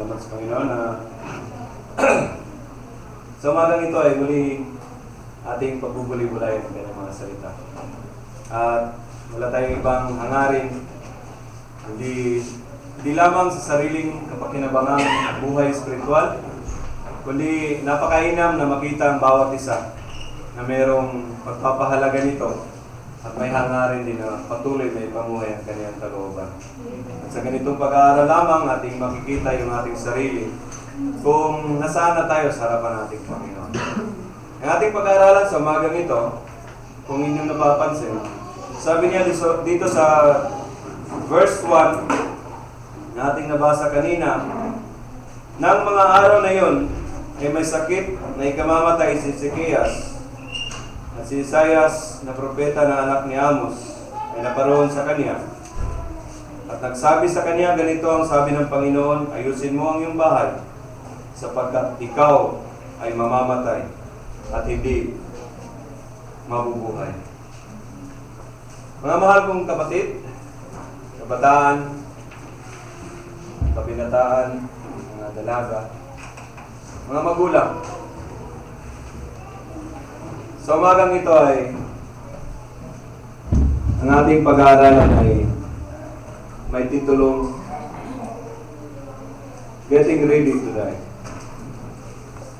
Salamat sa Panginoon na sa umagang ito ay muli ating pagbubuli-bulayan ng kanyang mga salita. At wala tayong ibang hangarin, hindi lamang sa sariling kapakinabangang buhay spiritual, kundi napakainam na makita ang bawat isa na mayroong pagpapahalaga nito at may hangarin din na patuloy na ipamuhay ang kanyang kalooban. At sa ganitong pag-aaral lamang ating makikita yung ating sarili kung nasaan na tayo sa harapan nating Panginoon. Ang ating pag-aaralan sa umagang ito, kung inyong napapansin, sabi niya dito sa verse 1 na ating nabasa kanina, nang mga araw na yon ay may sakit na ikamamatay si Ezekias. At si Isaias na propeta na anak ni Amos ay naparoon sa kanya. At nagsabi sa kanya, ganito ang sabi ng Panginoon, ayusin mo ang iyong bahay, sapagkat ikaw ay mamamatay at hindi mabubuhay. Mga mahal kong kapatid, kabataan, kabinataan, mga dalaga, mga magulang, sa umagang ito ay ang ating pag-aaralan ay may titulong Getting Ready to Die.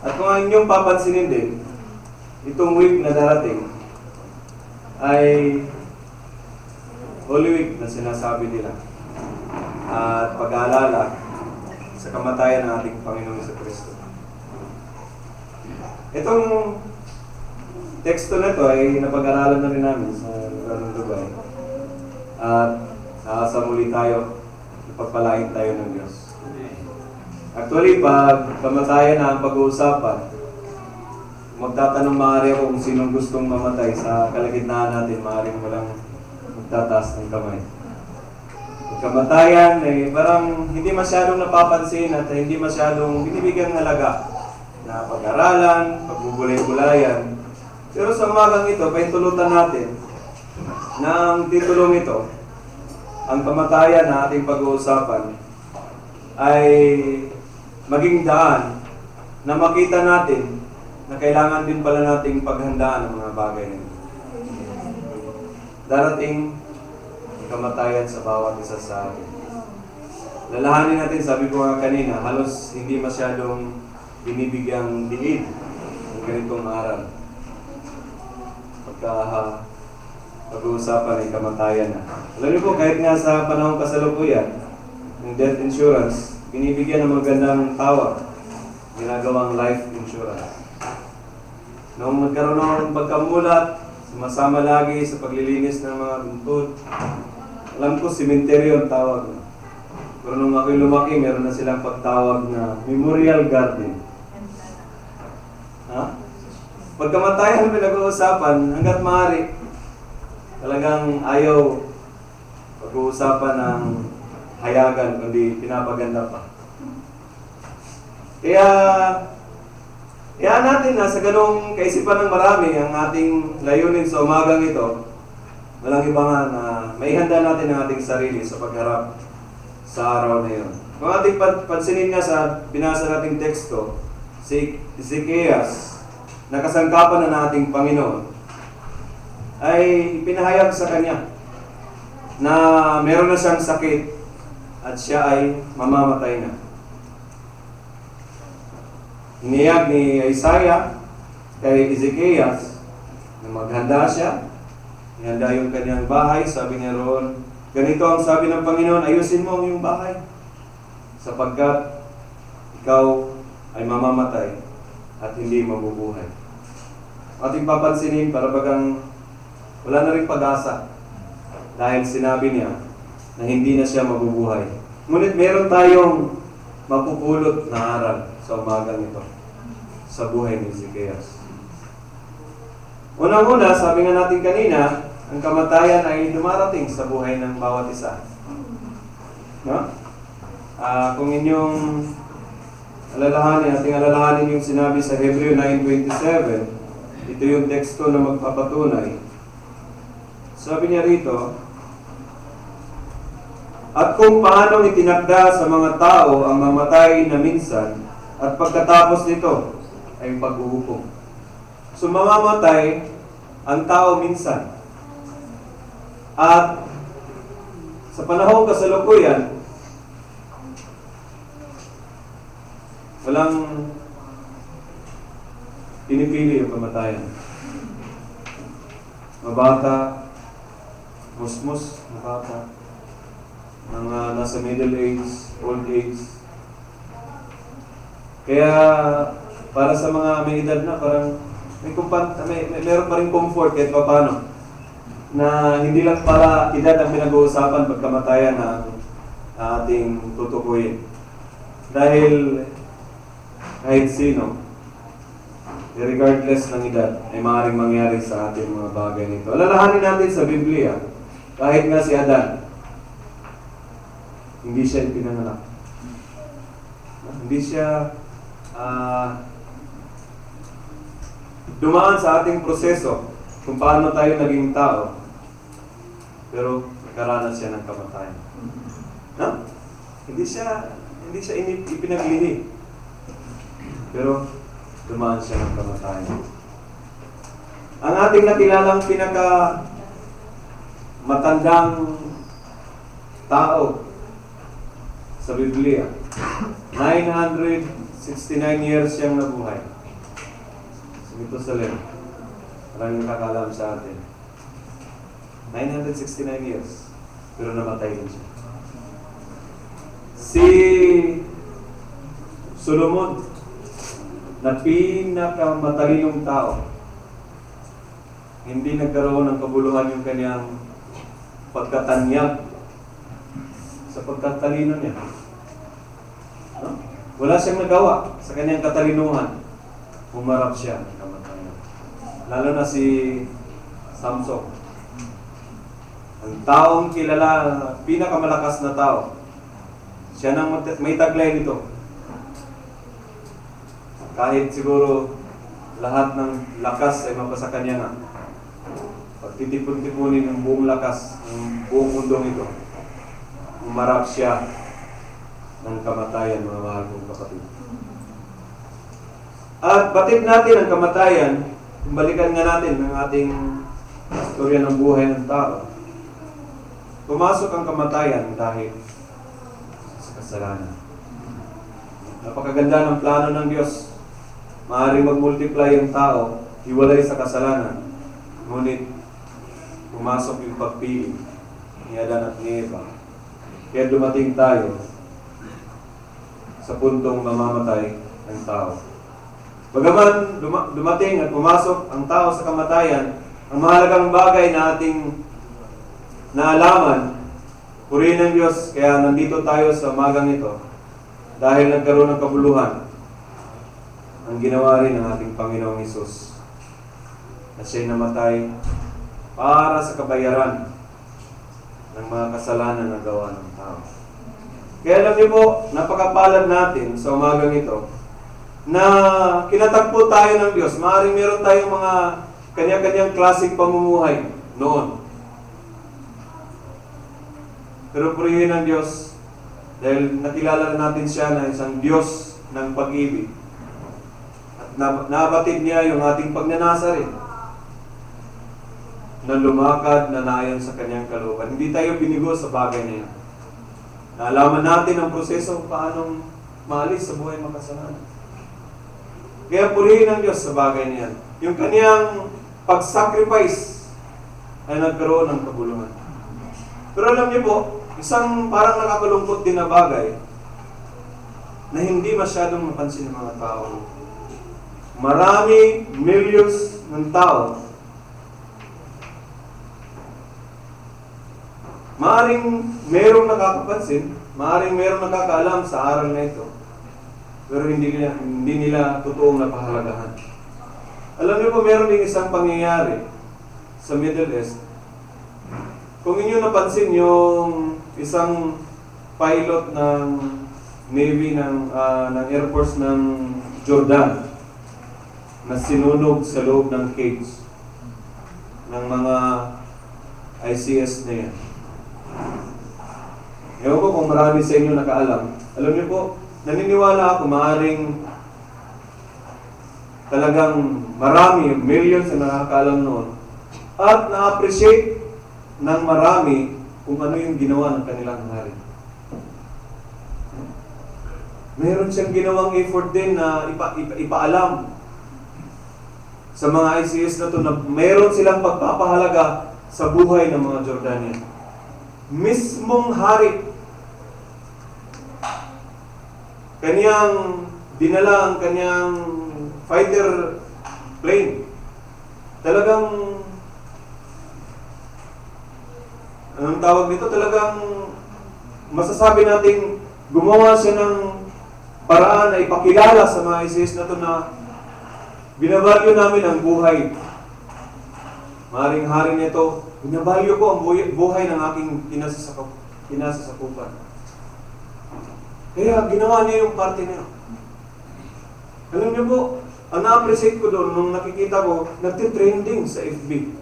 At kung ang inyong papansinin din, itong week na darating ay Holy Week na sinasabi nila at pag-aalala sa kamatayan ng ating Panginoon Jesucristo. Itong teksto na ito ay napag-aralan na rin namin sa lugar ng Dubai. At sa muli tayo, ipagpalain tayo ng Diyos. Actually, pag kamatayan na ang pag-uusapan, magtatanong maaari ako kung sinong gustong mamatay sa kalagitnaan natin, maaaring walang magtataas ng kamay. Kamatayan ay parang hindi masyadong napapansin at hindi masyadong binibigyan halaga na pag-aralan, pagbubulay-bulayan. Pero sa umagang ito, paintulutan natin na ang titulong ito, ang kamatayan na ating pag-uusapan, ay maging daan na makita natin na kailangan din pala nating paghandaan ang mga bagay na ito. Darating ang kamatayan sa bawat isa sa atin. Lalahanin natin, sabi ko nga kanina, halos hindi masyadong binibigyang diin ang ganitong aral. Pag-uusapan ay kamatayan na. Alam niyo po, kahit nga sa panahong kasalukuyan, yung death insurance, binibigyan ng magandang tawag, ginagawang life insurance. Noong magkaroon ng pagkamulat, sumasama lagi sa paglilinis ng mga buntod. Alam ko, simenteryo ang tawag. Pero nung ako'y lumaki, meron na silang pagtawag na memorial garden. Ha? Pagkamatayan pinag-uusapan, hanggat maaari, talagang ayaw pag-uusapan ng hayagan, kundi pinapaganda pa. Kaya natin na sa ganong kaisipan ng marami ang ating layunin sa umagang ito, walang iba nga na maihanda natin ang ating sarili sa pagharap sa araw na yun. Kung ating pansinin nga sa binasa nating teksto, si Ezekias, na kasangkapan na nating Panginoon, ay pinahayag sa kanya na meron na siyang sakit at siya ay mamamatay na. Iniyag ni Isaiah kay Ezekias na maghanda siya, ihanda yung kanyang bahay. Sabi niya roon, ganito ang sabi ng Panginoon, ayusin mo ang iyong bahay sapagkat ikaw ay mamamatay at hindi mabubuhay. Ating papansinin para bagang wala na rin pag-asa dahil sinabi niya na hindi na siya mabubuhay. Ngunit meron tayong mapupulot na aral sa umagang ito sa buhay ni Ezekias. Unang-una, sabi nga natin kanina, ang kamatayan ay dumarating sa buhay ng bawat isa. No? Kung inyong alalahanin yung sinabi sa Hebreo 9:27, ito yung teksto na magpapatunay. Sabi niya rito, At kung paano itinakda sa mga tao ang mamatay na minsan at pagkatapos nito ay paghuhukom. So mamamatay ang tao minsan. At sa panahong kasalukuyan, walang pinipili yung kamatayan. Mabata, musmus, mabata, mga nasa middle age, old age. Kaya para sa mga may edad na, parang meron pa rin comfort kahit pa paano. Na hindi lang para edad ang pinag-uusapan pagkamatayan na ating tutukuyin. Dahil kahit sino, regardless ng edad, ay maaaring mangyari sa ating mga bagay nito. Alalahanin natin sa Biblia, kahit nga si Adan, hindi siya ipinanganak. Hindi siya dumaan sa ating proseso kung paano tayo naging tao, pero nakaranas siya ng kamatayan. No? Hindi siya ipinaglihi, pero dumaan siya ng kamatayan. Ang ating nakilalang pinaka matandang tao sa Biblia, 969 years siyang nabuhay. Sa Jerusalem. Maraming nakakalam sa atin. 969 years. Pero namatay din siya. Si Solomon, na pinakamatalinong tao, hindi nagkaroon ng kabuluhan yung kanyang pagkatanyag sa pagkatalino niya. No? Wala siyang nagawa sa kanyang katalinuhan. Humarap siya ng kamatayan. Lalo na si Samson. Ang taong kilala, pinakamalakas na tao. Siya nang may taglay nito. Kahit siguro lahat ng lakas ay mapasa kanya na. Pagtitipon-tipunin ng buong lakas ng buong mundong ito, umarap siya ng kamatayan, mga mahal kong kapatid. At batid natin ang kamatayan, balikan nga natin ang ating istorya ng buhay ng tao. Pumasok ang kamatayan dahil sa kasalanan. Napakaganda ng plano ng Diyos. Maaaring mag-multiply ang tao, hiwalay sa kasalanan. Ngunit, pumasok yung pagpili ni Adan at ni Eva. Kaya dumating tayo sa puntong mamamatay ang tao. Bagaman dumating at pumasok ang tao sa kamatayan, ang mahalagang bagay na ating naalaman, purihin ng Diyos, kaya nandito tayo sa magang ito, dahil nagkaroon ng kabuluhan, ang ginawa rin ng ating Panginoong Hesus, na siya'y namatay para sa kabayaran ng mga kasalanan na gawa ng tao. Kaya alam niyo po, napakapalad natin sa umagang ito, na kinatagpo tayo ng Diyos. Maaaring meron tayong mga kanya-kanyang klaseng pamumuhay noon. Pero purihin ng Diyos, dahil nakilala natin siya na isang Diyos ng pag-ibig. At nabatid niya yung ating pagnanasa rin, na lumakad na nayon sa kanyang kalooban. Hindi tayo binigo sa bagay na yan. Naalaman natin ang proseso paanong maalis sa buhay makasalanan. Kaya purihin ng Diyos sa bagay na yan. Yung kanyang pag-sacrifice ay nagkaroon ng kabuluhan. Pero alam niyo po, isang parang nakakalungkot din na bagay na hindi masyadong napansin ng mga tao. Marami, millions ng tao, maaring merong nakakapansin, maaring merong nakakaalam sa aral na ito, pero hindi nila totoong napahalagahan. Alam niyo po, meron din isang pangyayari sa Middle East. Kung inyo napansin yung isang pilot ng Navy ng Air Force ng Jordan na sinunog sa loob ng cage ng mga ICS na yan. Ewan ko kung marami sa inyo nakaalam. Alam niyo po, naniniwala ako maaaring talagang marami, millions na nakakaalam noon. At na-appreciate ng marami kung ano yung ginawa ng kanilang hari. Meron siyang ginawang effort din na ipaalam sa mga ICS na to na meron silang pagpapahalaga sa buhay ng mga Jordanian. Mismong hari, kanyang dinala ang kanyang fighter plane. Talagang, anong tawag nito? Talagang masasabi nating gumawa siya ng paraan na ipakilala sa mga ICS na to na binabalyo namin ang buhay. Maring hari nito, binabalyo ko ang buhay ng aking kinasasakupan. Kaya ginawa niya yung parte niya. Alam niyo po, ang na-appreciate ko doon nung nakikita ko, nagtitrending sa FB.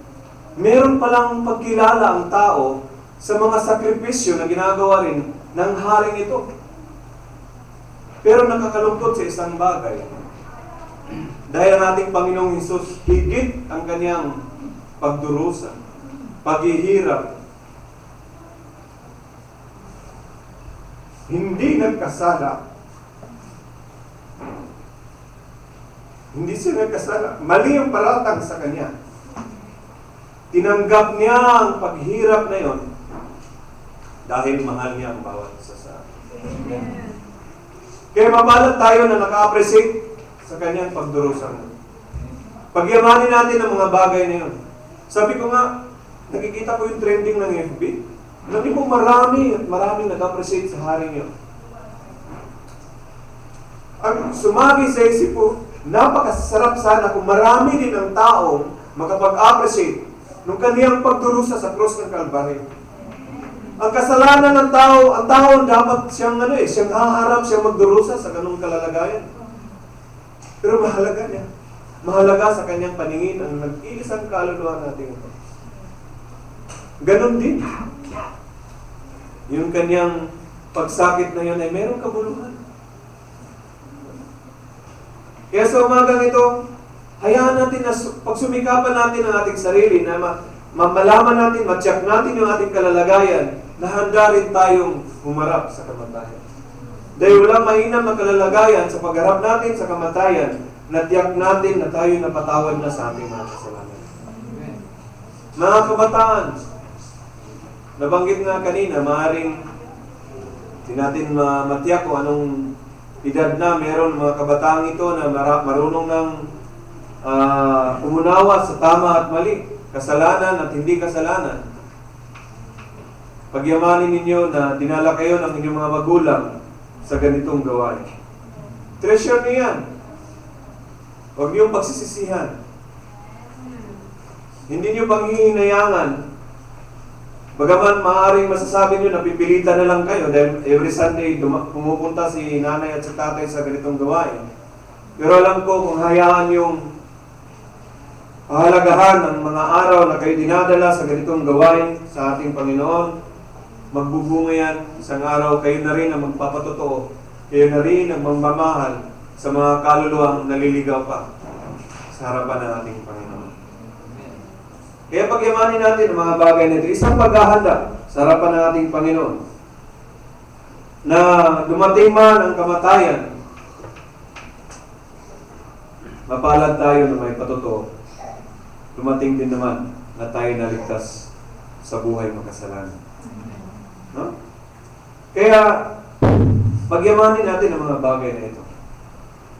Meron palang pagkilala ang tao sa mga sakripisyo na ginagawa rin ng haring ito. Pero nakakalungkot sa isang bagay. Dahil ang ating Panginoong Hesus, higit ang kanyang pagdurusa, paghihirap, hindi nagkasala. Hindi siya nagkasala. Mali ang paratang sa kanya. Tinanggap niya ang paghirap na yon dahil mahal niya ang bawat isa sa atin. Kaya mabalat tayo na naka-appreciate sa kanyang pagdurusa. Pagyamanin natin ang mga bagay na yun. Sabi ko nga, nakikita ko yung trending ng FB. Sabi ko maraming nag-appreciate sa hari niyo. Ang sumagi sa isip ko, napakasarap sana kung marami din ang tao makapag-appreciate ng kaniyang pagdurusa sa cross ng Calvary. Ang kasalanan ng tao, ang tao dapat siyang siyang haharap, siyang magdurusa sa ganung kalalagayan. Pero mahalaga niya. Mahalaga sa kanyang paningin ang nag-iisang kaluluwa natin ito. Ganon din. Yung kanyang pagsakit na yun ay merong kabuluhan. Kaya sa umagang ito, hayaan natin na pagsumikapan natin ang ating sarili na malaman natin, matyak natin yung ating kalalagayan na handa rin tayong humarap sa kamatayan. Dahil walang mainam na kalalagayan sa pagharap natin sa kamatayan, natiyak natin na tayo napatawad na sa ating mga kasalanan. Mga kabataan, nabanggit nga kanina, maaaring di natin matiyak kung anong edad na meron mga kabataang ito na marunong ng umunawa sa tama at mali, kasalanan at hindi kasalanan. Pagyamanin ninyo na dinala kayo ng inyong mga magulang sa ganitong gawain. Treasure niyo yan. Huwag niyong pagsisisihan. Hindi niyo panghihinayangan. Bagaman maaaring masasabi niyo na pipilitan na lang kayo dahil every Sunday pumupunta si nanay at si tatay sa ganitong gawain. Pero alam ko kung hayaan yung pahalagahan ng mga araw na kayo dinadala sa ganitong gawain sa ating Panginoon, magbubunga yan. Isang araw kayo na rin ang magpapatotoo. Kayo na rin ang magmamahal sa mga kaluluwang naliligaw pa sa harapan ng ating Panginoon. Kaya pagyamanin natin ang mga bagay na ito. Isang paghahanda sa harapan ng ating Panginoon na dumating man ang kamatayan, mapalad tayo na may patotoo. Dumating din naman na tayo naligtas sa buhay makasalanan. No? Kaya, pagyamanin natin ang mga bagay na ito.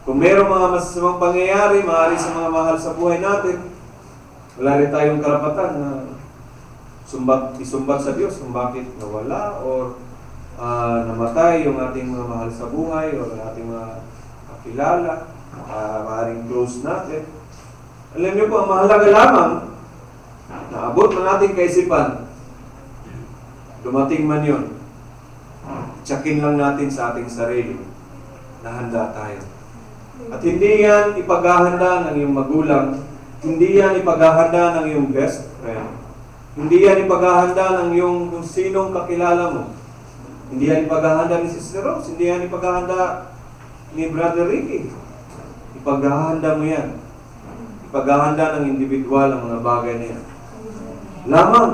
Kung mayroong mga masasamang pangyayari, maaari sa mga mahal sa buhay natin, wala rin tayong karapatan na isumbat sa Diyos kung bakit nawala o namatay yung ating mga mahal sa buhay o ating mga kakilala, maaaring close natin. Alam niyo po, ang mahalaga lamang na abot na natin kaisipan, dumating man yun, tsakin lang natin sa ating sarili na handa tayo. At hindi yan ipaghahanda ng iyong magulang, hindi yan ipaghahanda ng iyong best friend, hindi yan ipaghahanda ng iyong kung sinong kakilala mo. Hindi yan ipaghahanda ni Sister Rose, hindi yan ipaghahanda ni Brother Ricky. Ipaghahanda mo yan. Ipaghahanda ng individual ang mga bagay na yan. Lamang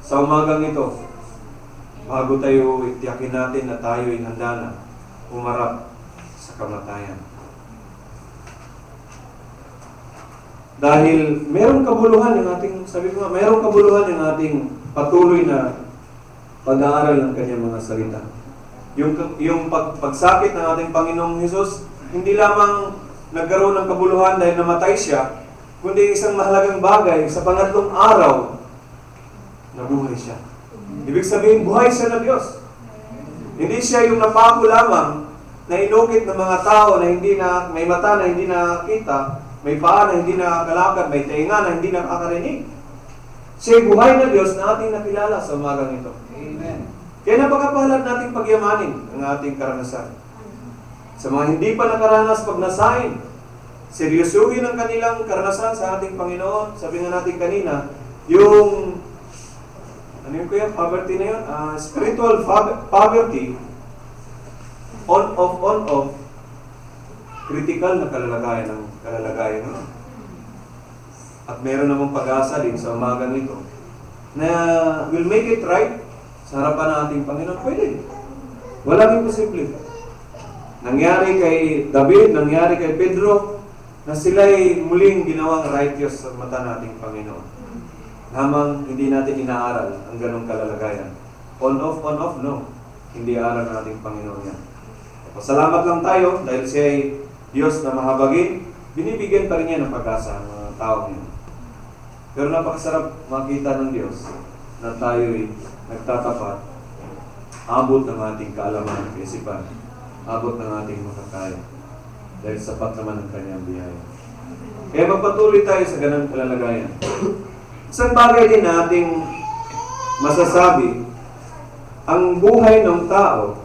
sa umagang ito, bago tayo itiyakin natin na tayo ay handa na umarap sa kamatayan. Dahil merong kabuluhan yung ating, sabi ko nga, merong kabuluhan yung ating patuloy na pag-aaral ng kanyang mga salita. Yung pagsakit ng ating Panginoong Hesus, hindi lamang nagkaroon ng kabuluhan dahil namatay siya, kundi isang mahalagang bagay, sa pangatlong araw, nabuhay siya. Ibig sabihin, buhay siya na Diyos. Hindi siya yung napako lamang na inukit ng mga tao na hindi na, may mata na hindi nakakita, may paa na hindi nakakalakad, may tainga na hindi nakakarinig. Siya'y buhay na Diyos na ating nakilala sa umagang ito. Amen. Kaya napakapalad nating pagyamanin ang ating karanasan. Sa mga hindi pa nakaranas pag nasain, seryosuhin ang kanilang karanasan sa ating Panginoon. Sabi nga natin kanina, yung ano yun kuya? Poverty na yun? Spiritual poverty, on-off, critical na kalalagayan ng kalalagayan nun. At meron namang pag-asa din sa umagang ito na will make it right sa harapan ng ating Panginoon. Pwede. Walang imposible. Nangyari kay David, nangyari kay Pedro, na sila'y muling ginawang righteous sa mata nating Panginoon. Lamang hindi natin inaaral ang ganong kalalagayan. On-off, no. Hindi aral nating Panginoon yan. Pasalamat lang tayo dahil siya ay Diyos na mahabagin, binibigyan pa rin niya ng pag-asa ang mga tao niya. Pero napakasarap makita ng Diyos na tayo'y nagtatapat, abot ng ating kaalaman at kaisipan, abot ng ating makakaya. Dahil sapat naman ang kanyang biyaya. Kaya magpatuloy tayo sa ganang kalalagayan. Isang bagay din nating masasabi, ang buhay ng tao,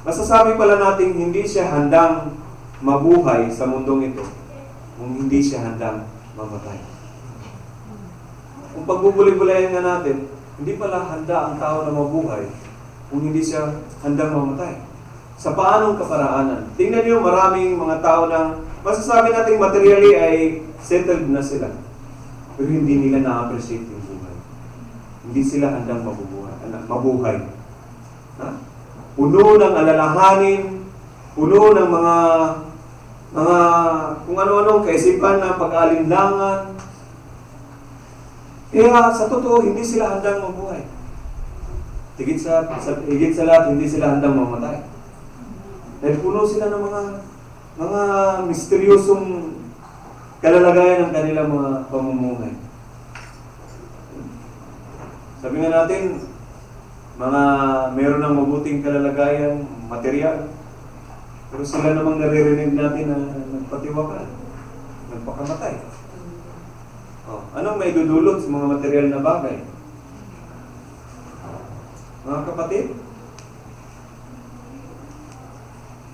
masasabi pala natin hindi siya handang mabuhay sa mundong ito kung hindi siya handang mamatay. Kung pagbubuli-bulayan nga natin, hindi pala handa ang tao na mabuhay kung hindi siya handang mamatay. Sa paanong kaparaanan? Tingnan niyo, maraming mga tao na masasabi natin materially ay settled na sila. Pero hindi nila na-appreciate yung buhay. Hindi sila handang mabuhay. Ha? Puno ng alalahanin, puno ng mga kung ano-anong kaisipan na pag-alinlangan. Kaya sa totoo, hindi sila handang mabuhay. Higit sa lahat, hindi sila handang mamatay. Dahil puno sila ng mga misteryosong kalalagayan ng kanilang mga pamumuhay. Sabi nga natin, meron ng mabuting kalalagayan, material. Pero sila namang naririnig natin na nagpatiwakal, nagpakamatay. Anong may dudulot sa mga material na bagay? Mga kapatid?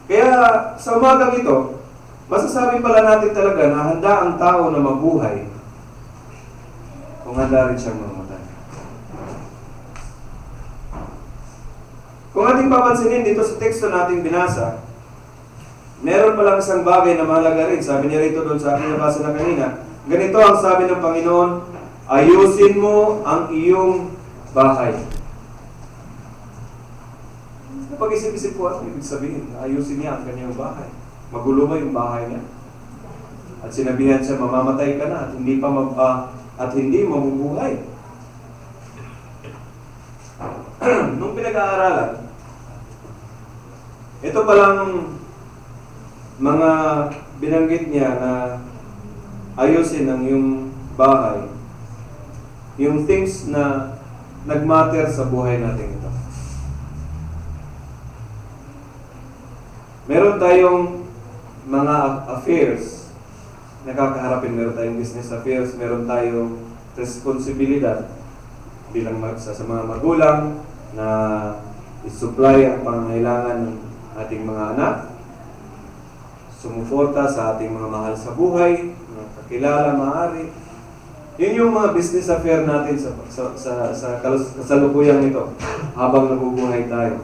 Kaya sa umagang ito, masasabi pala natin talaga na handa ang tao na mabuhay kung handa rin siyang mamatay. Kung ating papansinin dito sa teksto nating binasa, meron palang isang bagay na mahalaga rin. Sabi niya rito doon sa aking nabasa na kanina, ganito ang sabi ng Panginoon, ayusin mo ang iyong bahay. Pag-isip-isip po, ibig sabihin, ayusin niya ang kanyang bahay. Magulo ba yung bahay niya? At sinabihan siya, mamamatay ka na at hindi mabubuhay. Nung pinag-aaralan, ito palang mga binanggit niya na ayusin ang iyong bahay, yung things na nagmatter sa buhay natin ito. Meron tayong mga affairs na kakaharapin. Meron tayong business affairs, meron tayong responsibilidad bilang sa mga magulang na i-supply ang pangangailangan ng ating mga anak, sumuporta sa ating mga mahal sa buhay, mga kakilala, maaari. Yun yung mga business affair natin sa kasalukuyang ito habang nabubuhay tayo.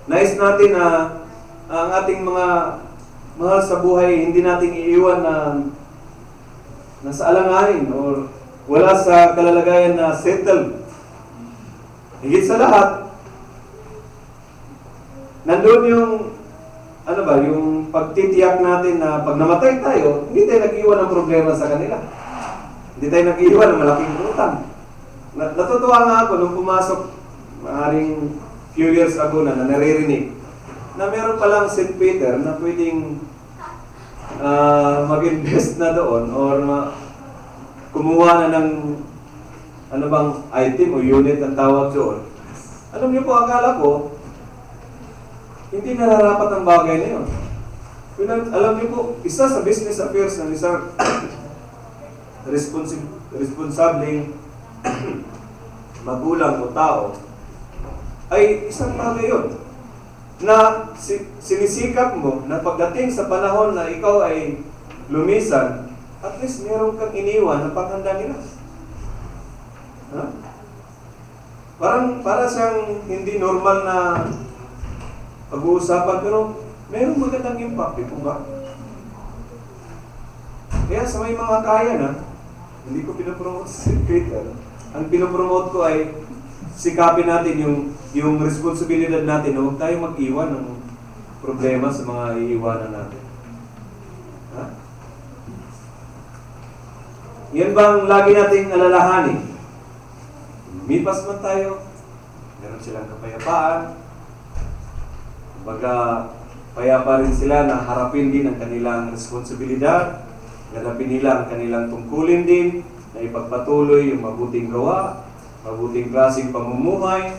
Nais natin na ang ating mga mahal sa buhay, hindi natin iiwan na nasa alanganin o wala sa kalalagayan na settled. Higit sa lahat, nandun yung yung pagtitiyak natin na pag namatay tayo, hindi tayo nag-iwan ng problema sa kanila. Hindi tayo nag-iwan ng malaking utang. Natutuwa nga ako nung pumasok, maaaring few years ago na naririnig, na meron palang St. Peter na pwedeng mag-invest na doon or kumuha na ng item o unit ang tawag doon. Alam niyo po, akala ko, hindi nararapat ang bagay na yun. Alam niyo po, isa sa business affairs ng isang responsableng magulang o tao ay isang bagay yun na sinisikap mo na pagdating sa panahon na ikaw ay lumisan, at least meron kang iniwan na panghanda nila. Para siyang hindi normal na pag-uusapan, pero mayroong magandang impact, di po ba? Kaya sa may mga kaya na, hindi ko pinopromote si Peter. Ang pinopromote ko ay sikapin natin yung responsibilidad natin na huwag tayong mag-iwan ng problema sa mga iiwanan natin. Yan bang lagi nating alalahanin? Mipas man tayo, meron silang kapayapaan, baga payapa rin sila na harapin din ang kanilang responsibilidad, harapin nila ang kanilang tungkulin din, na ipagpatuloy yung mabuting gawa, mabuting klaseng pamumuhay.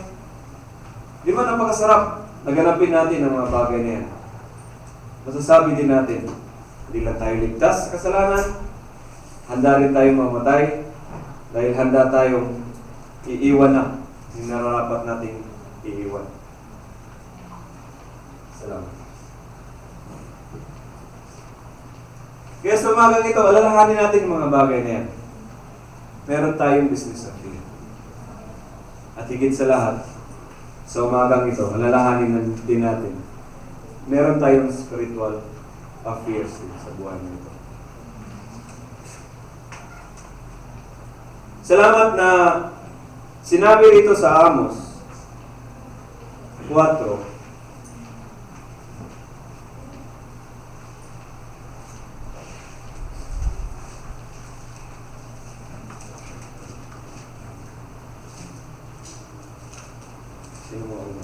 Di ba napakasarap na ganapin natin ang mga bagay na yan? Masasabi din natin, hindi lang tayo ligtas sa kasalanan, handa rin tayong mamatay, dahil handa tayong iiwan na yung nararapat nating iiwan. Salamat. Kaya sa umagang ito, alalahanin natin yung mga bagay na yan. Meron tayong business affairs. At higit sa lahat, sa umagang ito, alalahanin din natin, meron tayong spiritual affairs sa buhay nito. Salamat na sinabi rito sa Amos 4, sino mo una?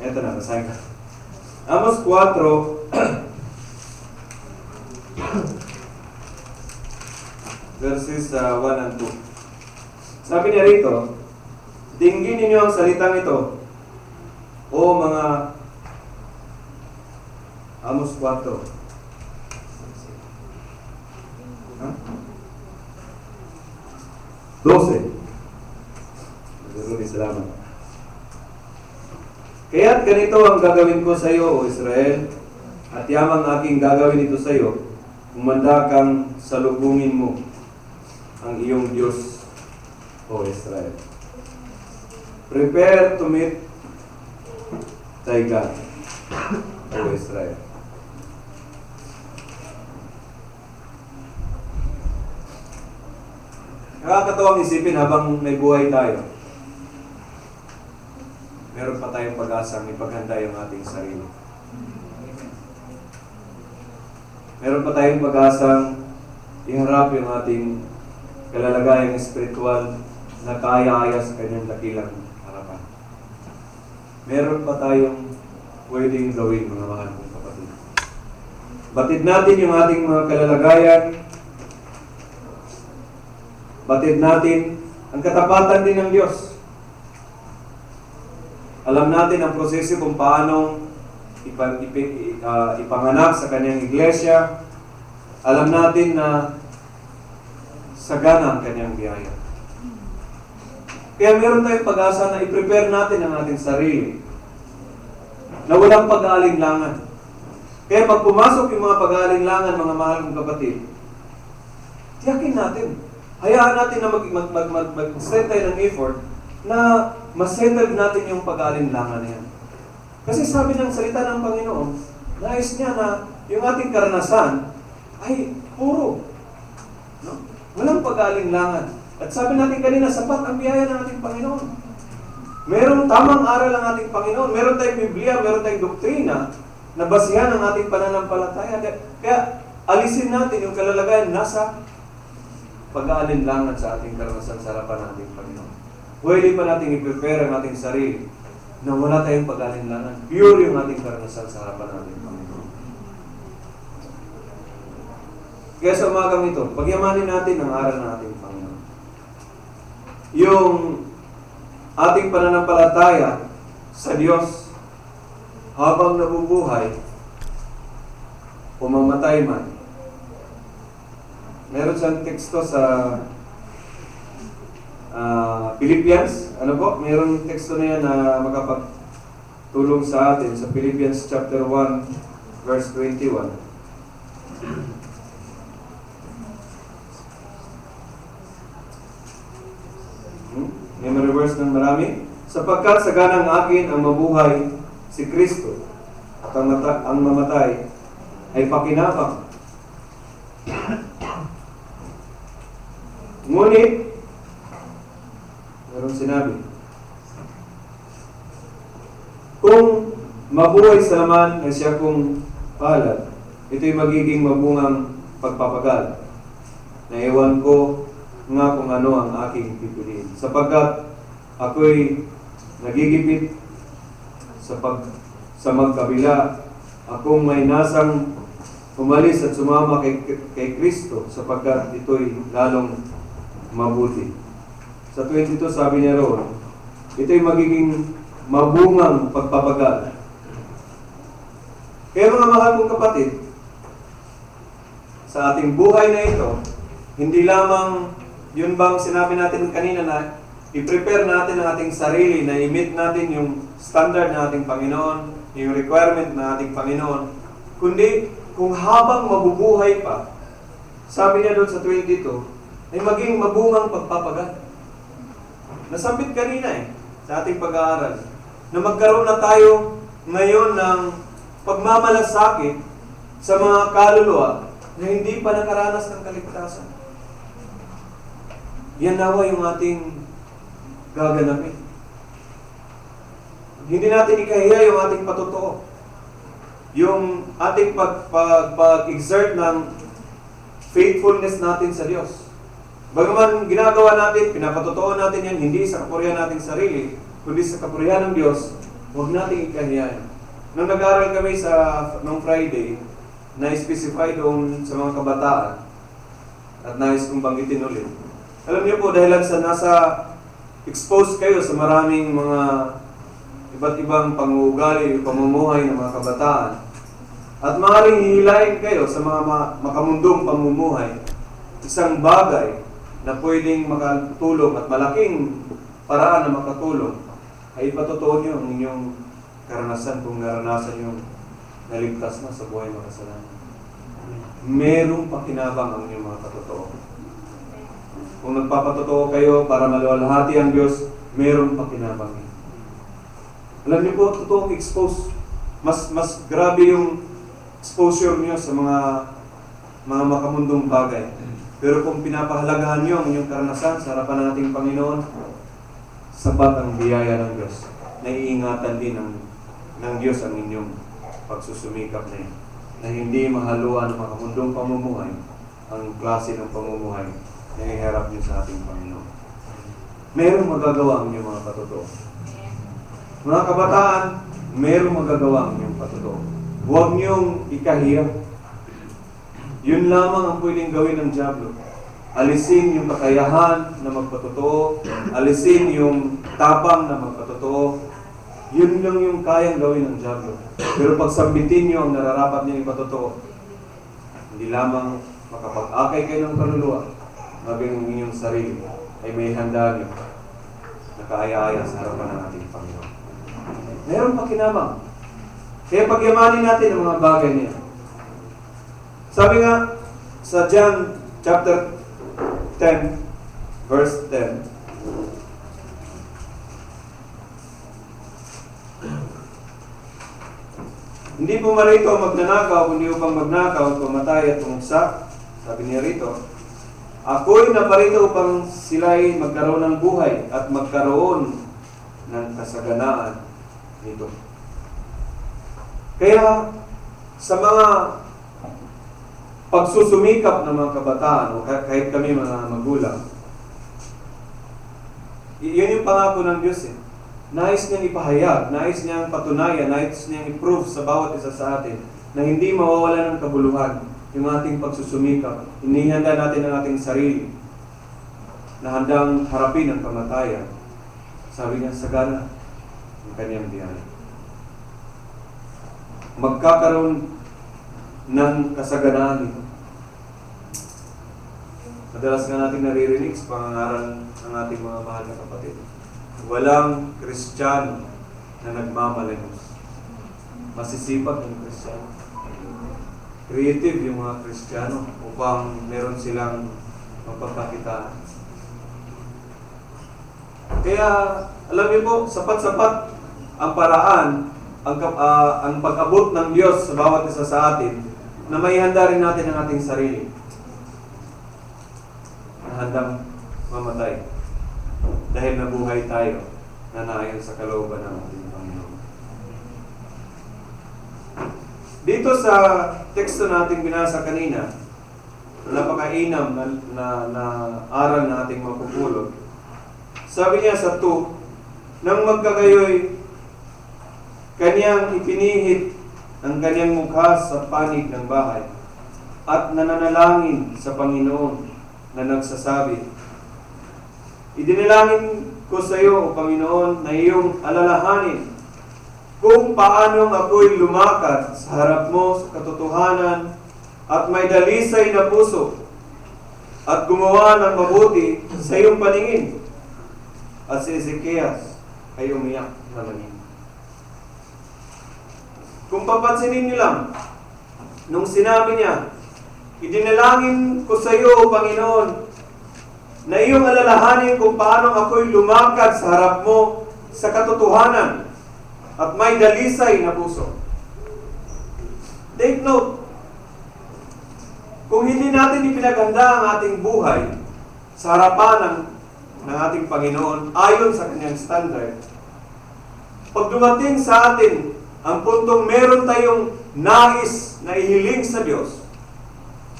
Ito na, basahin ka. Amos 4 verses 1 and 2. Sabi niya rito, dinggin ninyo ang salitang ito, o mga Amos 4. Huh? 12. Salamat. Kaya't ganito ang gagawin ko sa iyo, O Israel, at yamang aking gagawin ito sa iyo, umanda kang salubungin mo ang iyong Diyos, O Israel. Prepare to meet thy God, O Israel. Nakakatawang isipin habang may buhay tayo, meron pa tayong pag-asang ipaghanda yung ating sarili. Meron pa tayong pag-asang iharap yung ating kalalagayang espiritual na kaya-aya sa kanyang dakilang harapan. Meron pa tayong pwedeng gawin, mga mahal kong kapatid. Batid natin yung ating mga kalalagayan. Batid natin ang katapatan din ng Diyos. Alam natin ang proseso kung paano ipanganak sa kanyang iglesia. Alam natin na sagana ang kanyang biyaya. Kaya meron tayong pag-asa na i-prepare natin ang ating sarili. na walang pag-aalinlangan. Kaya pag pumasok yung mga pag-aalinlangan, mga mahal kong kapatid, tiyakin natin. Hayaan natin na mag-set tayo ng effort na masettle natin yung pag-aalinlangan na yan. Kasi sabi ng salita ng Panginoon, nais niya na yung ating karanasan ay puro. No? Walang pag-aalinlangan. At sabi natin kanina, sapat ang biyaya ng ating Panginoon. Merong tamang aral ang ating Panginoon. Meron tayong Biblia, meron tayong doktrina na basihan ang ating pananampalataya. Kaya alisin natin yung kalalagayan nasa pag-aalinlangan sa ating karanasan sa harapan ng ating Panginoon. Pwede pa natin i-prepare ang ating sarili na wala tayong pag-aalinlangan. Pure yung ating karanasan sa harapan ng ating Panginoon. Kaya sa umagang ito, pagyamanin natin ang aral ng ating Panginoon. Yung ating pananampalataya sa Diyos habang nabubuhay o mamatay man. Meron siyang teksto sa Philippians. Ano po? Meron teksto na yan na makapagtulong sa atin sa Philippians chapter 1 verse 21. May ma-reverse ng marami. Sapagkat sa ganang akin ang mabuhay si Kristo at ang mamatay ay pakinabang. Ngunit, merong sinabi, kung mabuhay sa laman ay siya kong palad, ito'y magiging mabungang pagpapagal. Naiwan ko nga kung ano ang aking pipiliin. Sapagkat ako'y nagigipit sa magkabila, akong may nasang umalis at sumama kay Kristo sapagkat ito'y lalong mabuti. Sa 22 sabi niya roon, ito'y magiging mabungang pagpapagal. Kaya mga mahal kong kapatid, sa ating buhay na ito, hindi lamang yun bang sinabi natin kanina na i-prepare natin ang ating sarili na i-meet natin yung standard ng ating Panginoon, yung requirement ng ating Panginoon, kundi kung habang mabubuhay pa, sabi niya doon sa 22, ay maging mabungang pagpapagal. Nasambit kanina sa ating pag-aaral, na magkaroon na tayo ngayon ng pagmamalasakit sa mga kaluluwa na hindi pa nakaranas ng kaligtasan. Yan nawa yung ating gaganapin. Hindi natin ikahiya yung ating patotoo. Yung ating pag-exert ng faithfulness natin sa Diyos. Bagaman ginagawa natin, pinapatotoo natin yan, hindi sa kapurihan nating sarili, kundi sa kapurihan ng Diyos, huwag nating ikahiya. Nung nag-aaral kami nung Friday, na-specify doon sa mga kabataan, at nais kong banggitin ulit. Alam niyo po, dahil sa nasa exposed kayo sa maraming mga iba't ibang panguugali, pamumuhay ng mga kabataan, at maaaring hihilain kayo sa mga makamundong pamumuhay, isang bagay na pwedeng makatulong at malaking paraan na makatulong, ay ipatotoo niyo ang inyong karanasan kung naranasan yung naligtas na sa buhay makasalanan. Merong pakinabang ang inyong mga patotoo. Kung nagpapatotoo kayo para maluwalhati ang Diyos, merong pakinabang. Alam niyo po, totoong expose. Mas grabe yung exposure niyo sa mga makamundong bagay. Pero kung pinapahalagahan niyo ang inyong karanasan sa harapan ng ating Panginoon, sapat ang biyaya ng Diyos. Naiingatan din ng Diyos ang inyong pagsusumikap na yun. Na hindi mahaluan ng makamundong pamumuhay ang klase ng pamumuhay na iharap niyo sa ating Panginoon. Merong magagawa ang inyong mga patotoo. Mga kabataan, merong magagawa ang inyong patotoo. Huwag niyong ikahiya. Yun lamang ang pwedeng gawin ng dyablo. Alisin yung kakayahan na magpatotoo, alisin yung tapang na magpatotoo. Yun lang yung kayang gawin ng dyablo. Pero pagsambitin niyo ang nararapat niyong ipatotoo, hindi lamang makapag-akay kayo ng kaluluwa, maging ang inyong sarili ay may handa niyo na kaaya-aya sa harapan ng ating Panginoon. Meron pakinabang. Kaya pagyamanin natin ang mga bagay niya. Sabi nga sa John chapter 10, verse 10, hindi po marito ang magnanakaw, kundi upang magnakaw at pumatay at tumugsa. Sabi niya rito, ako'y naparito upang sila'y magkaroon ng buhay at magkaroon ng kasaganaan nito. Kaya sa mga pagsusumikap ng mga kabataan o kahit kami mga magulang, yun yung pangako ng Diyos eh. Nais niyang ipahayag, nais niyang patunayan, nais niyang i-prove sa bawat isa sa atin na hindi mawawala ng kabuluhan yung ating pagsusumikap. Inihanda natin ang ating sarili na handang harapin ang kamatayan. Sabi niya, sagana ang kanyang biyaya. Magkakaroon ng kasaganaan ito. Madalas nga natin naririnig sa pangangaral ng ating mga mahal na kapatid. Walang Kristiyano na nagmamalimos. Masisipag ng Kristiyano. Creative yung mga Kristiyano upang meron silang mapagkakitaan. Kaya, alam niyo po, sapat-sapat ang paraan, ang pag-abot ng Diyos sa bawat isa sa atin, na may handa rin natin ang ating sarili. Na handang mamatay. Dahil nabuhay tayo na naayon sa kalooban ng ating Panginoon. Dito sa teksto nating binasa kanina, napakainam na aral na ating mapupulot. Sabi niya sa 2, nang magkagayoy, kanyang ipinihit ang kanyang mukha sa panig ng bahay at nananalangin sa Panginoon na nagsasabi, idinalangin ko sa iyo, O Panginoon, na iyong alalahanin kung paanong ako'y lumakad sa harap mo sa katotohanan at may dalisay na puso at gumawa ng mabuti sa iyong paningin. At si Ezekias ay umiyak na nangin. Kung papansinin niyo lang, nung sinabi niya, idinalangin ko sa iyo, O Panginoon, na iyong alalahanin kung paano ako'y lumakad sa harap mo sa katotohanan at may dalisay na puso. Take note, kung hindi natin ipinaghanda ang ating buhay sa harapan ng ating Panginoon ayon sa kanyang standard, pag dumating sa atin ang puntong meron tayong nais na ihiling sa Diyos,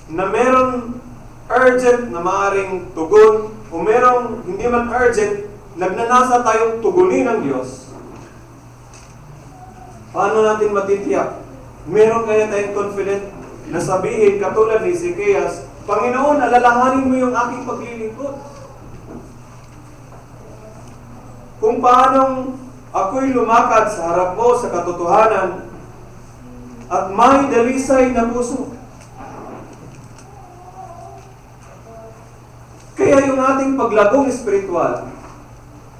na meron urgent na maaaring tugon o merong hindi man urgent, nagnanasa tayong tugunin ng Diyos, paano natin matitiyak? Meron kaya tayong confident na sabihin katulad ni Ezekias, Panginoon, alalahanin mo yung aking paglilingkod. Kung paanong ako'y lumakad sa harap mo sa katotohanan at may dalisay na puso. Kaya yung ating paglagong espiritual,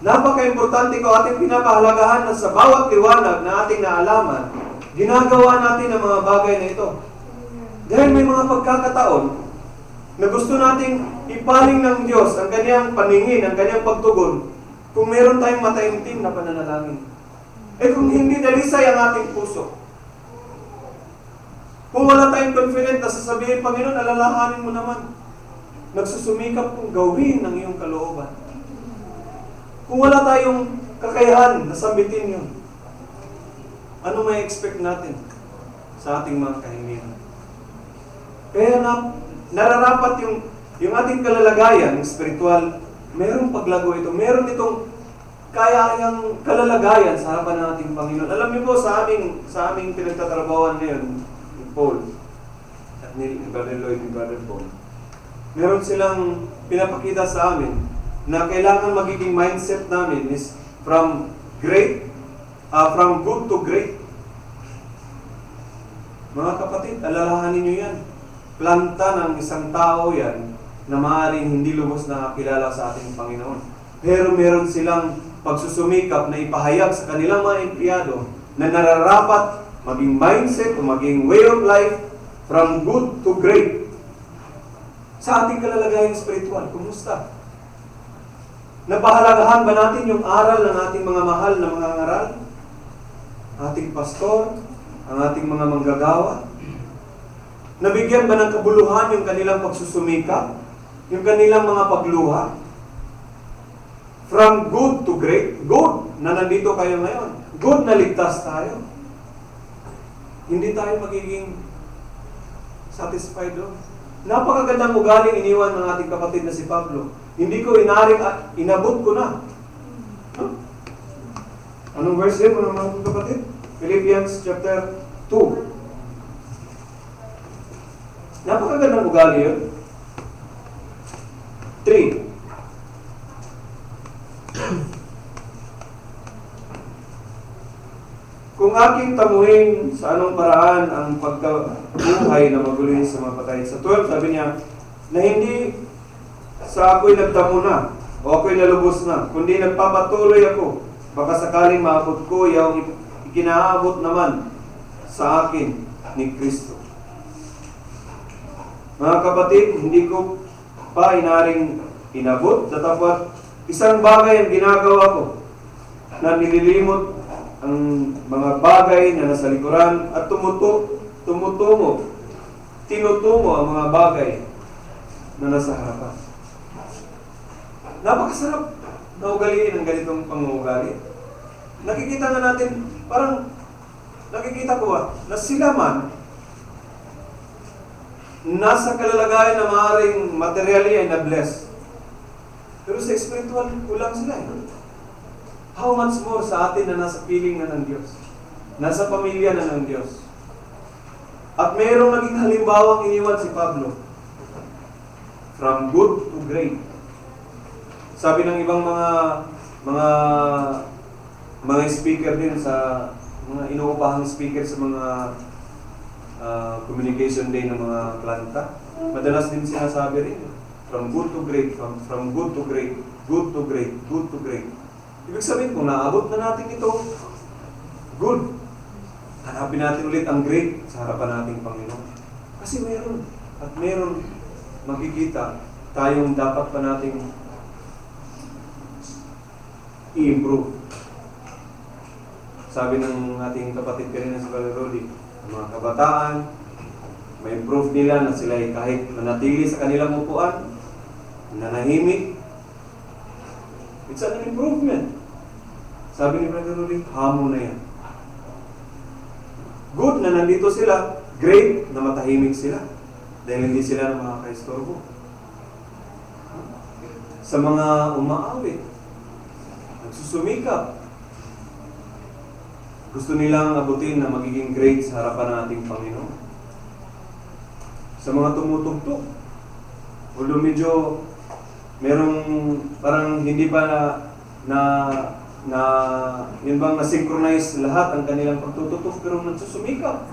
napaka-importante ko ating pinapahalagahan na sa bawat liwanag na ating naalaman, ginagawa natin ang mga bagay na ito. Dahil may mga pagkakataon na gusto nating ipaling ng Diyos ang kanyang paningin, ang kanyang pagtugon, kung meron tayong mataimtim na pananalangin. Kung hindi dalisay ang ating puso, kung wala tayong confident na sasabihin, Panginoon, alalahanin mo naman, nagsusumikap kung gawin ng iyong kalooban. Kung wala tayong kakayahan na sambitin yun, ano may expect natin sa ating mga kahilingan? Kaya nararapat yung ating kalalagayan, yung spiritual, merong paglago ito, meron itong kayang kalalagayan sa harapan ng ating Panginoon. Alam niyo po, sa aming pinagtatrabawan ngayon, ni Paul, at ni Brother Lloyd, ni Brother Paul, meron silang pinapakita sa amin na kailangan magiging mindset namin is from good to great. Mga kapatid, alalahanin nyo yan. Planta ng isang tao yan na maaaring hindi lubos na kilala sa ating Panginoon. Pero meron silang pagsusumikap na ipahayag sa kanilang mga empleyado na nararapat maging mindset, o maging way of life, from good to great. Sa ating kalalagayan spiritual, kumusta? Napahalagahan ba natin yung aral ng ating mga mahal na mga ngaral? Ating pastor, ang ating mga manggagawa? Nabigyan ba ng kabuluhan yung kanilang pagsusumikap? Yung kanilang mga pagluha? From good to great. Good na nandito kayo ngayon. Good na ligtas tayo. Hindi tayo magiging satisfied doon. Napakagandang ugaling iniwan ng ating kapatid na si Pablo. Hindi ko inaring at inabot ko na. Huh? Anong verse yun, mga kapatid? Philippians chapter 2. Napakagandang ugali yun. 3. Kung aking tamuhin sa anong paraan ang pagkabuhay na maguloy sa mga patay. Sa 12, sabi niya, na hindi sa ako'y nagtamo na o ako'y nalubos na, kundi nagpapatuloy ako. Baka sakaling maabot ko yung ikinaabot naman sa akin ni Kristo. Mga kapatid, hindi ko pa inaring inabot, datapwat isang bagay ang ginagawa ko na nililimot ang mga bagay na nasa likuran at tinutungo ang mga bagay na nasa harapan. Napakasarap na ugaliin ang ganitong panguugali. Nakikita nga natin, parang nakikita ko na sila man nasa kalalagayan na maaaring materially ay na-bless. Pero sa spiritual, kulang sila. How much more sa atin na nasa piling na ng Diyos? Nasa pamilya na ng Diyos. At mayroong naging halimbawang iniwan si Pablo. From good to great. Sabi ng ibang mga speaker din sa mga inuupahang speaker sa mga communication day ng mga planta. Madalas din sinasabi rin, from good to great, from good to great, good to great, good to great. Ibig sabihin, kung naabot na natin ito, good. Hanapin natin ulit ang great sa harapan nating Panginoon. Kasi meron makikita tayong dapat pa nating i-improve. Sabi ng ating kapatid kanina sa Brother Rudy, mga kabataan, may proof nila na sila ay kahit manatili sa kanilang upuan, nanahimik, it's an improvement. Sabi ni Brother Rudy, hamo na yan. Good na nandito sila, great na matahimik sila dahil hindi sila makakaistorbo. Sa mga umaawit, nagsusumikap, gusto nilang abutin na magiging great sa harapan nating Panginoon. Sa mga tumutugtog, although medyo merong parang hindi pa yun bang na-synchronize lahat ang kanilang pagtututok, pero nagsusumikap.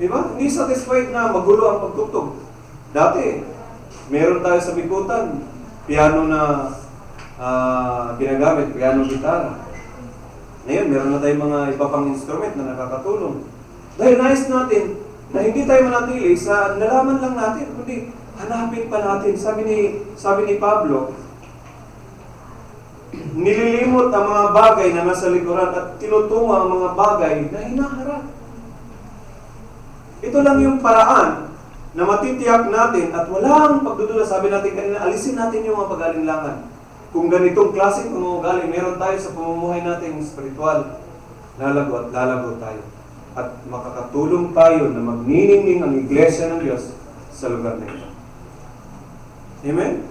Diba? Hindi satisfied na magulo ang pagtugtog. Dati, meron tayo sa bikutan, piano na ginagamit, piano, gitara. Ngayon, meron na tayong mga iba pang instrument na nakakatulong. Dahil nais natin na hindi tayo manatili sa nalaman lang natin, kundi hanapin pa natin. Sabi ni Pablo, nililimot ang mga bagay na nasa likuran at tinutungo ang mga bagay na hinaharap. Ito lang yung paraan na matitiyak natin at walang pagdudula. Sabi natin kanina, alisin natin yung mga pag-alinlangan. Kung ganitong klaseng pangungugali meron tayo sa pamumuhay natin spiritual, lalago at lalago tayo. At makakatulong tayo na magniningning ang iglesia ng Diyos sa lugar na ito. Amen?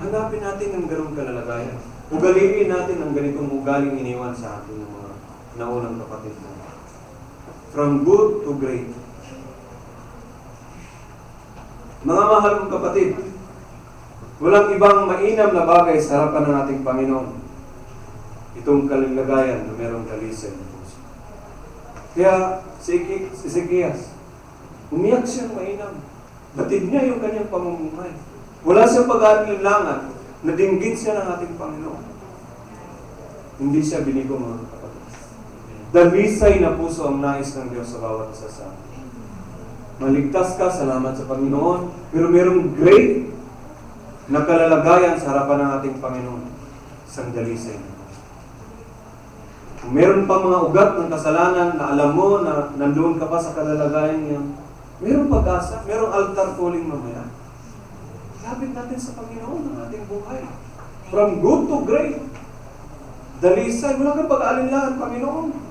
Hanapin natin ang ganong kalalagayan. Ugaliin natin ang ganitong ugaling iniwan sa atin ng mga naunang kapatid natin. From good to great. Mga mahal kong kapatid, walang ibang mainam na bagay sa harapan ng ating Panginoon. Itong kalalagayan na merong dalisay na puso. Kaya si Ezekias, umiyak siyang mainam. Batid niya yung kanyang pamumuhay. Wala siyang pag-aalinlangan. Nadinggit siya ng ating Panginoon. Hindi siya binigo, mga kapatid. Dalisay na puso ang nais ng Diyos sa bawat isa sa atin. Maligtas ka, salamat sa Panginoon, pero mayroong great na kalalagayan sa harapan ng ating Panginoon. Isang dalisay na. Kung meron pang mga ugat ng kasalanan na alam mo na nandoon ka pa sa kalalagayan niya, mayroong pag-asa, mayroong altar calling mamaya. Lapit natin sa Panginoon ng ating buhay. From good to great. Dalisay, wala kang pag-aalinlangan, Panginoon.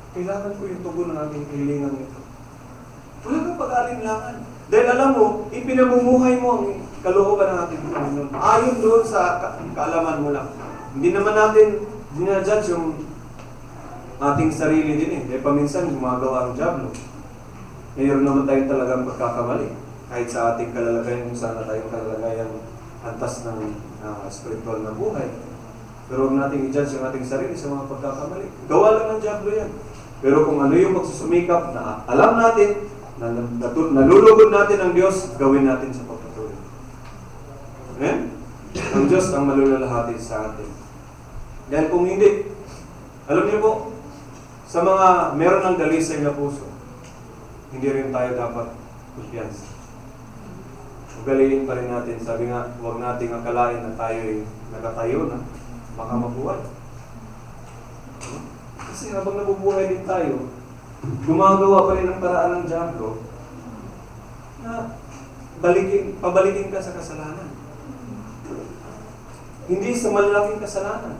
Kailangan ko yung tugon ng ating hilingan nito. Wala kang pag-aalinlangan. Dahil alam mo, ipinamumuhay mo ang kalooban ng ating Panginoon. Ayon doon sa kaalaman mo lang. Hindi naman natin dinajudge yung ating sarili din eh. Dahil paminsan gumagawa ang diablo. Mayroon naman tayo talagang pagkakamali. Kahit sa ating kalalagayan, kung sana tayong kalalagayan antas ng spiritual na buhay. Pero huwag nating i-judge yung ating sarili sa mga pagkakamali. Gawa lang ng diablo yan. Pero kung ano yung magsusumikap na alam natin, na nalulugod natin ang Diyos, gawin natin sa pagpatuloy. Amen? Ang Diyos ang malulalahati sa atin. Dahil kung hindi, alam niyo po, sa mga meron ng dalisay na puso, hindi rin tayo dapat kumpiyansa. Ugaliin pa rin natin. Sabi nga, huwag nating akalain na tayo ay nakatayo na, baka mabuhay. Kasi habang nabubuhay din tayo, gumagawa pa rin ang paraan ng diablo na pabalikin ka sa kasalanan. Hindi sa malalaking kasalanan.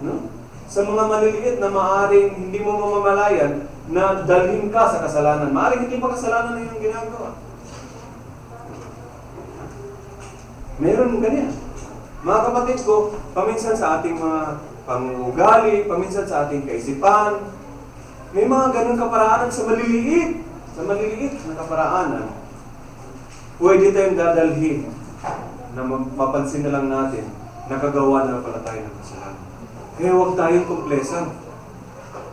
No? Sa mga maliliit na maaaring hindi mo mamamalayan na dalhin ka sa kasalanan. Maaaring hindi pa kasalanan na yung ginagawa. Meron ganyan. Mga kapatid ko, paminsan sa ating mga pangugali, paminsan sa ating kaisipan, may mga ganun kaparaanan sa maliliit na kaparaanan. Pwede tayong dadalhin na mapapansin na lang natin, nakagawa na pala tayo ng kasalanan. Kaya huwag tayong komplesan.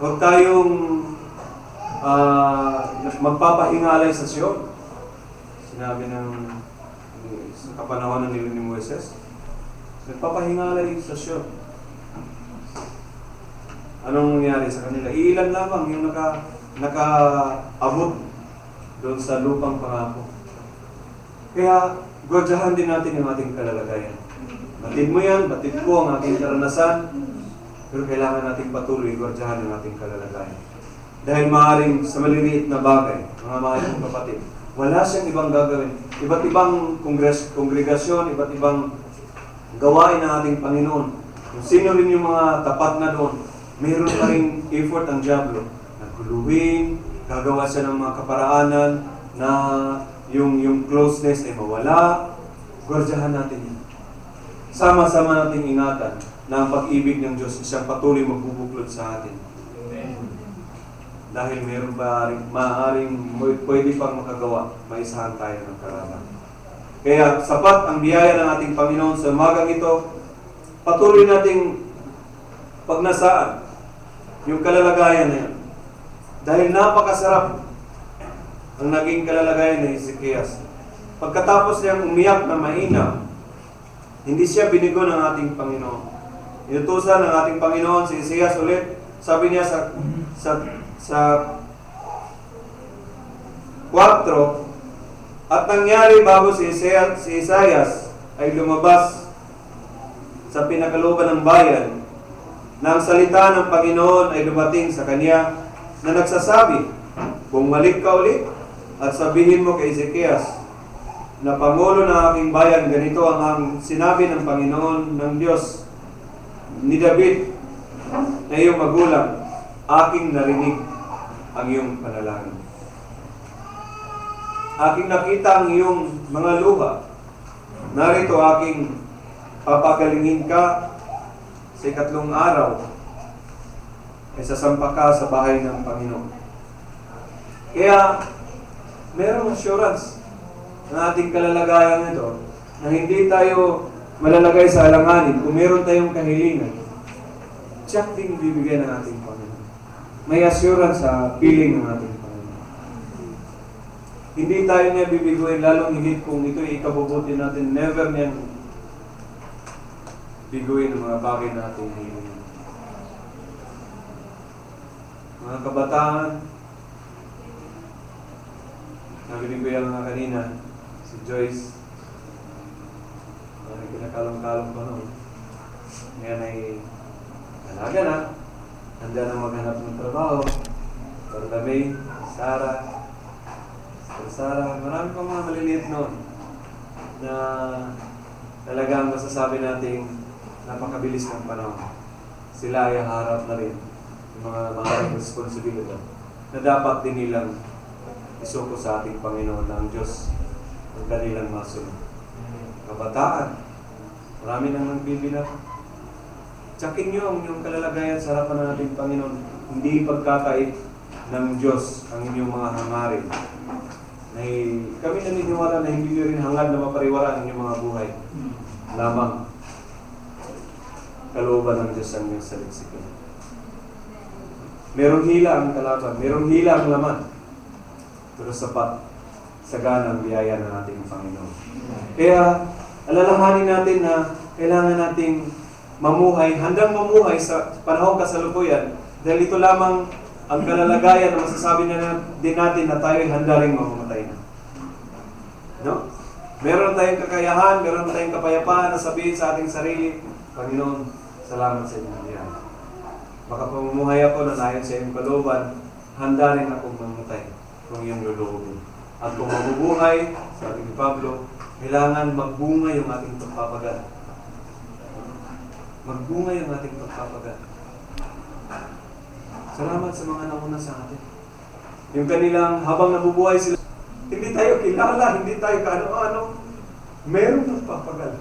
Huwag tayong magpapahingalay sa Sion. Sinabi ng sa kapanahonan ni Moises, nagpapahingalay sa Sion. Anong nangyari sa kanila? Iilan lamang yung nakaabot doon sa lupang pangako. Kaya, gwadyahan din natin yung ating kalalagayan. Batid mo yan, batid ko ang ating karanasan, pero kailangan nating patuloy gwadyahan yung ating kalalagayan. Dahil maaaring sa maliliit na bagay, mga mahal kong kapatid, wala siyang ibang gagawin. Iba't ibang kongregasyon, iba't ibang gawain ng ating Panginoon. Kung sino rin yung mga tapat na doon, mayroon pa rin effort ang diablo. Naguluhin, gagawa siya ng mga kaparaanan na yung closeness ay mawala. Gwardiyahan natin yan. Sama-sama natin ingatan na ang pag-ibig ng Diyos siyang patuloy magbubuklod sa atin. Dahil mayroon pa rin, maaaring pwede pang makagawa, maisahan tayo ng karaman. Kaya sapat ang biyaya ng ating Panginoon sa umagang ito, patuloy nating pagnasaan yung kalalagayan na yan. Dahil napakasarap ang naging kalalagayan ni Ezekias. Pagkatapos niyang umiyak na mainam, hindi siya binigo ng ating Panginoon. Inutusan ng ating Panginoon si Ezekias ulit. Sabi niya sa 4, at nangyari bago si Isaias ay lumabas sa pinakalooban ng bayan, na ang salita ng Panginoon ay dumating sa kanya na nagsasabi, bumalik ka ulit at sabihin mo kay Ezekias na Pangulo ng aking bayan, ganito ang sinabi ng Panginoon ng Diyos ni David na iyong magulang, aking narinig ang iyong panalangin. Aking nakita ang iyong mga luha. Narito aking papagalingin ka sa 3 araw ay sasampa ka sa bahay ng Panginoon. Kaya, mayroong assurance ng ating kalalagayan ito na hindi tayo malalagay sa alanganin kung meron tayong kahilingan. Tiyak din bibigyan ng ating Panginoon. May assurance sa piling ng ating Panginoon. Hindi tayo niya bibiguin, lalong higit kung ito ay ikabubuti natin, never niyan biguin ang mga bagay na ating hiling. mga kabataan, narinig ko yan nga kanina, si Joyce, kinakalong-kalong pa noon. Ngayon ay dalaga na, handa na maghanap ng trabaho. May Sarah, marami pang mga maliliit noon na talagang masasabi nating napakabilis ng panahon. Sila ay harap na rin yung mga responsibilidad na dapat din nilang isuko sa ating Panginoon ng Diyos ang kanilang masunod. Kabataan, marami nang nagbibilang. Tsakin nyo ang inyong kalalagayan sa harapan ng ating Panginoon. Hindi pagkakait ng Diyos ang inyong mga hangarin. Kami naniniwala na hindi rin hangad na mapariwara ang inyong mga buhay. Lamang kalooban ng Diyos ang inyong saliksikan. Merong hila ang kalaban, merong hila ang laman. Pero sapat sa ganang biyaya ng ating Panginoon. Kaya alalahanin natin na kailangan nating handang mamuhay sa panahong kasalukuyan dahil ito lamang ang kalalagayan na masasabi na din natin na tayo ay handa rin mamamatay na. No? Meron tayong kakayahan, meron tayong kapayapaan na sabihin sa ating sarili, Panginoon, salamat sa inyong biyaya. Baka pamumuhay ako na ayon sa iyong kalooban, handa rin akong mamatay kung iyong luluhubin. At kung mabubuhay, sabi ni Pablo, kailangan magbunga yung ating pagpapagal. Magbunga yung ating pagpapagal. Salamat sa mga nauna sa atin. Yung kanilang habang nabubuhay sila, hindi tayo kilala, hindi tayo kaano-ano, merong nagpapagal.